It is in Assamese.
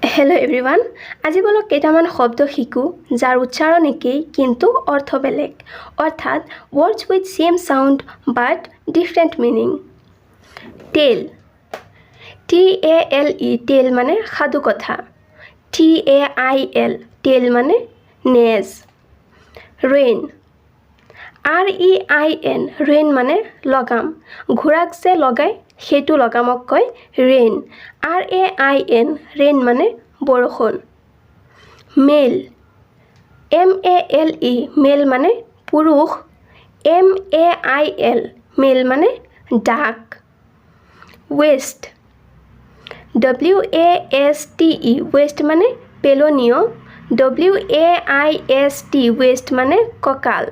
হেল্ল' এভৰিৱান আজি বলক কেইটামান শব্দ শিকোঁ যাৰ উচ্চাৰণ একেই কিন্তু অৰ্থ বেলেগ অৰ্থাৎ words with same sound but different meaning tale TALE টেল মানে সাধুকথা TAIL টেল মানে নেজ ৰেইন REIN ৰেইন মানে লগাম ঘোঁৰাক যে লগাই সেইটো লগামক কয় ৰেইন RAIN ৰেইন মানে বৰষুণ মেল MALE মেল মানে পুৰুষ MAIL মেল মানে ডাক ৱেষ্ট WASTE ৱেষ্ট মানে পেলনীয় WAIST ৱেষ্ট মানে কঁকাল